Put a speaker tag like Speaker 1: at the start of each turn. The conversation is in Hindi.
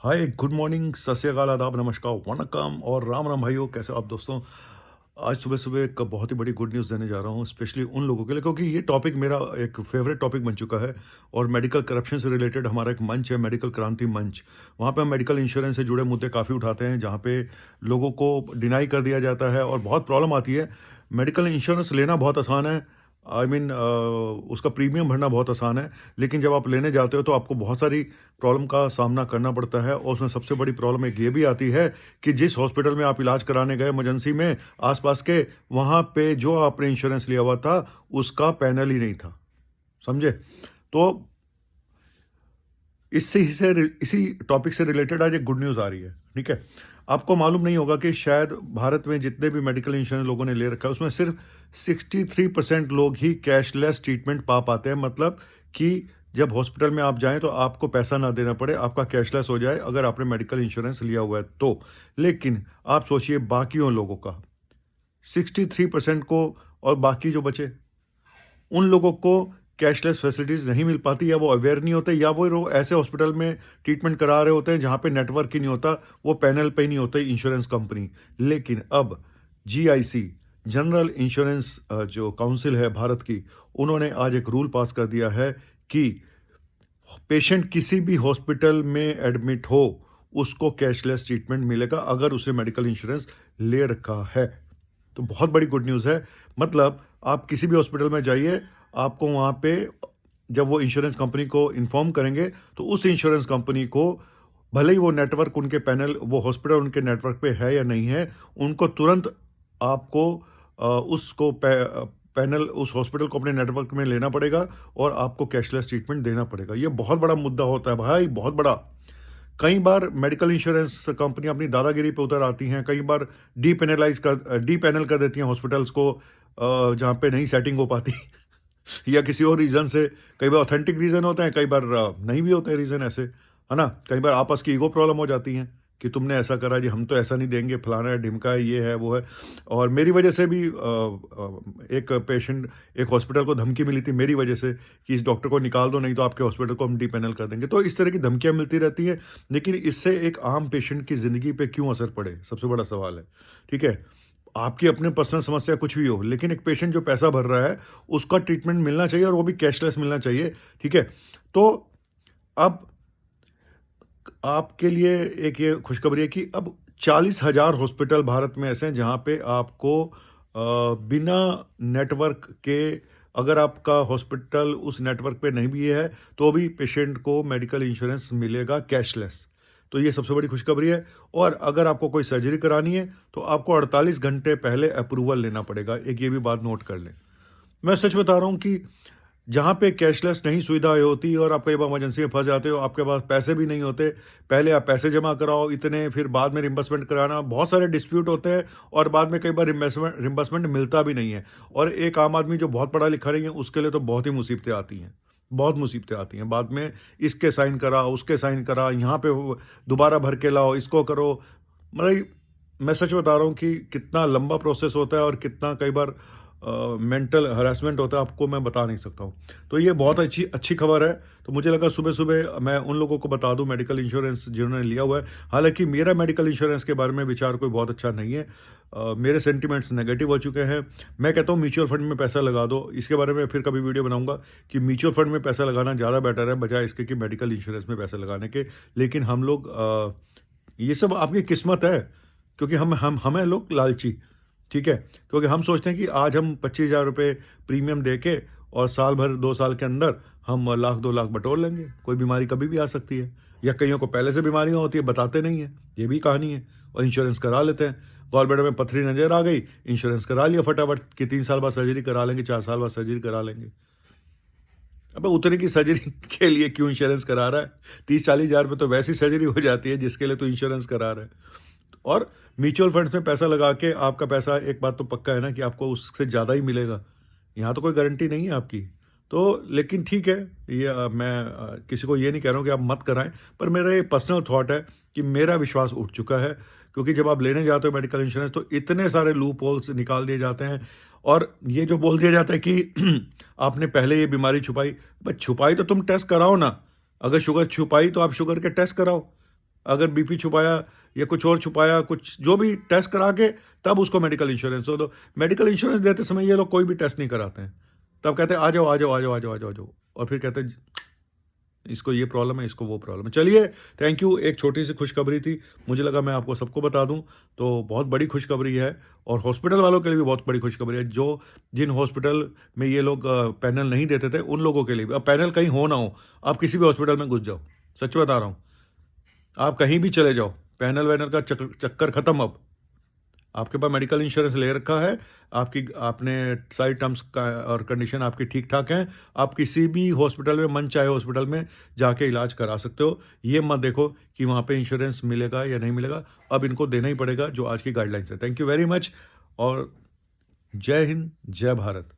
Speaker 1: हाय, गुड मॉर्निंग, सत श्री अकाल, आदाब, नमस्कार, वणक्कम और राम राम भाइयों। कैसे हो आप दोस्तों? आज सुबह सुबह एक बहुत ही बड़ी गुड न्यूज़ देने जा रहा हूँ, स्पेशली उन लोगों के लिए, क्योंकि ये टॉपिक मेरा एक फेवरेट टॉपिक बन चुका है। और मेडिकल करप्शन से रिलेटेड हमारा एक मंच है, मेडिकल क्रांति मंच। वहाँ पे हम मेडिकल इंश्योरेंस से जुड़े मुद्दे काफ़ी उठाते हैं, जहाँ पे लोगों को डिनाई कर दिया जाता है और बहुत प्रॉब्लम आती है। मेडिकल इंश्योरेंस लेना बहुत आसान है, उसका प्रीमियम भरना बहुत आसान है, लेकिन जब आप लेने जाते हो तो आपको बहुत सारी प्रॉब्लम का सामना करना पड़ता है। और उसमें सबसे बड़ी प्रॉब्लम एक ये भी आती है कि जिस हॉस्पिटल में आप इलाज कराने गए इमरजेंसी में, आसपास के, वहाँ पे जो आपने इंश्योरेंस लिया हुआ था उसका पैनल ही नहीं था। समझे? तो इसी टॉपिक से रिलेटेड आज एक गुड न्यूज़ आ रही है। ठीक है? आपको मालूम नहीं होगा कि शायद भारत में जितने भी मेडिकल इंश्योरेंस लोगों ने ले रखा है उसमें सिर्फ 63% लोग ही कैशलेस ट्रीटमेंट पा पाते हैं। मतलब कि जब हॉस्पिटल में आप जाएं तो आपको पैसा ना देना पड़े, आपका कैशलेस हो जाए अगर आपने मेडिकल इंश्योरेंस लिया हुआ है तो। लेकिन आप सोचिए बाकियों लोगों का, 63% को, और बाकी जो बचे उन लोगों को कैशलेस फैसिलिटीज़ नहीं मिल पाती, या वो अवेयर नहीं होते, या वो लोग ऐसे हॉस्पिटल में ट्रीटमेंट करा रहे होते हैं जहाँ पे नेटवर्क ही नहीं होता, वो पैनल पे ही नहीं होते इंश्योरेंस कंपनी। लेकिन अब जीआईसी, जनरल इंश्योरेंस जो काउंसिल है भारत की, उन्होंने आज एक रूल पास कर दिया है कि पेशेंट किसी भी हॉस्पिटल में एडमिट हो, उसको कैशलेस ट्रीटमेंट मिलेगा अगर उसने मेडिकल इंश्योरेंस ले रखा है। तो बहुत बड़ी गुड न्यूज़ है। मतलब आप किसी भी हॉस्पिटल में जाइए, आपको वहाँ पे जब वो इंश्योरेंस कंपनी को इन्फॉर्म करेंगे, तो उस इंश्योरेंस कंपनी को, भले ही वो नेटवर्क उनके पैनल, वो हॉस्पिटल उनके नेटवर्क पे है या नहीं है, उनको तुरंत आपको उसको पैनल उस हॉस्पिटल को अपने नेटवर्क में लेना पड़ेगा और आपको कैशलेस ट्रीटमेंट देना पड़ेगा। ये बहुत बड़ा मुद्दा होता है भाई, बहुत बड़ा। कई बार मेडिकल इंश्योरेंस कंपनी अपनी दादागिरी पे उतर आती हैं, कई बार डी पैनल कर देती हैं हॉस्पिटल्स को, जहाँ पे नहीं सेटिंग हो पाती या किसी और रीज़न से। कई बार ऑथेंटिक रीज़न होते हैं, कई बार नहीं भी होते रीज़न ऐसे, है ना? कई बार आपस की ईगो प्रॉब्लम हो जाती हैं कि तुमने ऐसा करा जी, हम तो ऐसा नहीं देंगे, फलाना है, ढिमका है, ये है, वो है। और मेरी वजह से भी एक हॉस्पिटल को धमकी मिली थी मेरी वजह से कि इस डॉक्टर को निकाल दो, नहीं तो आपके हॉस्पिटल को हम डी पैनल कर देंगे। तो इस तरह की धमकियाँ मिलती रहती हैं, लेकिन इससे एक आम पेशेंट की ज़िंदगी पे क्यों असर पड़े, सबसे बड़ा सवाल है। ठीक है? आपकी अपनी पर्सनल समस्या कुछ भी हो, लेकिन एक पेशेंट जो पैसा भर रहा है, उसका ट्रीटमेंट मिलना चाहिए, और वो भी कैशलेस मिलना चाहिए। ठीक है? तो अब आपके लिए एक ये खुशखबरी है कि अब 40,000 हॉस्पिटल भारत में ऐसे हैं जहाँ पे आपको बिना नेटवर्क के, अगर आपका हॉस्पिटल उस नेटवर्क पे नहीं भी है, तो भी पेशेंट को मेडिकल इंश्योरेंस मिलेगा कैशलेस। तो ये सबसे बड़ी खुशखबरी है। और अगर आपको कोई सर्जरी करानी है तो आपको 48 घंटे पहले अप्रूवल लेना पड़ेगा। एक ये भी बात नोट कर लें। मैं सच बता रहा हूँ कि जहाँ पे कैशलेस नहीं सुविधाएँ होती और आप कई बार इमरजेंसी में फँस जाते हो, आपके पास पैसे भी नहीं होते, पहले आप पैसे जमा कराओ इतने, फिर बाद में रिम्बर्समेंट कराना, बहुत सारे डिस्प्यूट होते हैं, और बाद में कई बार रिम्बर्समेंट मिलता भी नहीं है। और एक आम आदमी जो बहुत पढ़ा लिखा नहीं है, उसके लिए तो बहुत ही मुसीबतें आती हैं, बहुत मुसीबतें आती हैं। बाद में इसके साइन करा, उसके साइन करा, यहाँ पे वो दोबारा भर के लाओ, इसको करो। मतलब मैं सच बता रहा हूँ कि कितना लंबा प्रोसेस होता है और कितना कई बार मेंटल हरासमेंट होता है, आपको मैं बता नहीं सकता हूँ। तो ये बहुत अच्छी अच्छी खबर है। तो मुझे लगा सुबह सुबह मैं उन लोगों को बता दूं मेडिकल इंश्योरेंस जिन्होंने लिया हुआ है। हालांकि मेरा मेडिकल इंश्योरेंस के बारे में विचार कोई बहुत अच्छा नहीं है। मेरे सेंटिमेंट्स नेगेटिव हो चुके हैं। मैं कहता हूँ म्यूचुअल फंड में पैसा लगा दो। इसके बारे में फिर कभी वीडियो बनाऊंगा कि म्यूचुअल फंड में पैसा लगाना ज़्यादा बेटर है बजाय इसके कि मेडिकल इंश्योरेंस में पैसा लगाने के। लेकिन हम लोग ये सब आपकी किस्मत है, क्योंकि हम हैं लोग लालची। ठीक है? क्योंकि हम सोचते हैं कि आज हम 25,000 रुपये प्रीमियम दे के, और साल भर 2 साल के अंदर हम लाख 2 लाख बटोर लेंगे। कोई बीमारी कभी भी आ सकती है, या कईयों को पहले से बीमारियां होती है, बताते नहीं है, ये भी कहानी है, और इंश्योरेंस करा लेते हैं। गॉलब्लैडर में पथरी नजर आ गई, इंश्योरेंस करा लिया फटाफट कि 3 साल बाद सर्जरी करा लेंगे, 4 साल बाद सर्जरी करा लेंगे। अबे उतने की सर्जरी के लिए क्यों इंश्योरेंस करा रहा है? 30-40 हज़ार रुपये तो वैसी सर्जरी हो जाती है जिसके लिए तो इंश्योरेंस करा रहा है। और म्यूचुअल फंड्स में पैसा लगा के आपका पैसा, एक बात तो पक्का है ना कि आपको उससे ज़्यादा ही मिलेगा। यहाँ तो कोई गारंटी नहीं है आपकी। तो लेकिन ठीक है, ये मैं किसी को ये नहीं कह रहा हूँ कि आप मत कराएं, पर मेरा ये पर्सनल थॉट है कि मेरा विश्वास उठ चुका है। क्योंकि जब आप लेने जाते हो मेडिकल इंश्योरेंस, तो इतने सारे लूप होल्स निकाल दिए जाते हैं, और ये जो बोल दिया जाता है कि आपने पहले ये बीमारी छुपाई, बस छुपाई तो तुम टेस्ट कराओ ना। अगर शुगर छुपाई तो आप शुगर के टेस्ट कराओ। अगर बीपी छुपाया या कुछ और छुपाया, कुछ जो भी टेस्ट करा के तब उसको मेडिकल इंश्योरेंस हो। तो मेडिकल इंश्योरेंस देते समय ये लोग कोई भी टेस्ट नहीं कराते हैं। तब कहते हैं आ जाओ, आ जाओ, आ जाओ, आ जाओ, आ जाओ, आ जाओ, और फिर कहते हैं इसको ये प्रॉब्लम है, इसको वो प्रॉब्लम है। चलिए, थैंक यू। एक छोटी सी खुशखबरी थी, मुझे लगा मैं आपको सबको बता दूं। तो बहुत बड़ी खुशखबरी है, और हॉस्पिटल वालों के लिए भी बहुत बड़ी खुशखबरी है। जो जिन हॉस्पिटल में ये लोग पैनल नहीं देते थे, उन लोगों के लिए भी अब पैनल कहीं हो ना हो, आप किसी भी हॉस्पिटल में घुस जाओ, सच बता रहा हूँ, आप कहीं भी चले जाओ, पैनल वैनल का चक्कर खत्म। अब आपके पास मेडिकल इंश्योरेंस ले रखा है, आपकी आपने सारी टर्म्स का और कंडीशन आपकी ठीक ठाक हैं, आप किसी भी हॉस्पिटल में, मन चाहे हॉस्पिटल में जाके इलाज करा सकते हो। ये मत देखो कि वहाँ पे इंश्योरेंस मिलेगा या नहीं मिलेगा, अब इनको देना ही पड़ेगा जो आज की गाइडलाइंस है। थैंक यू वेरी मच, और जय हिंद, जय भारत।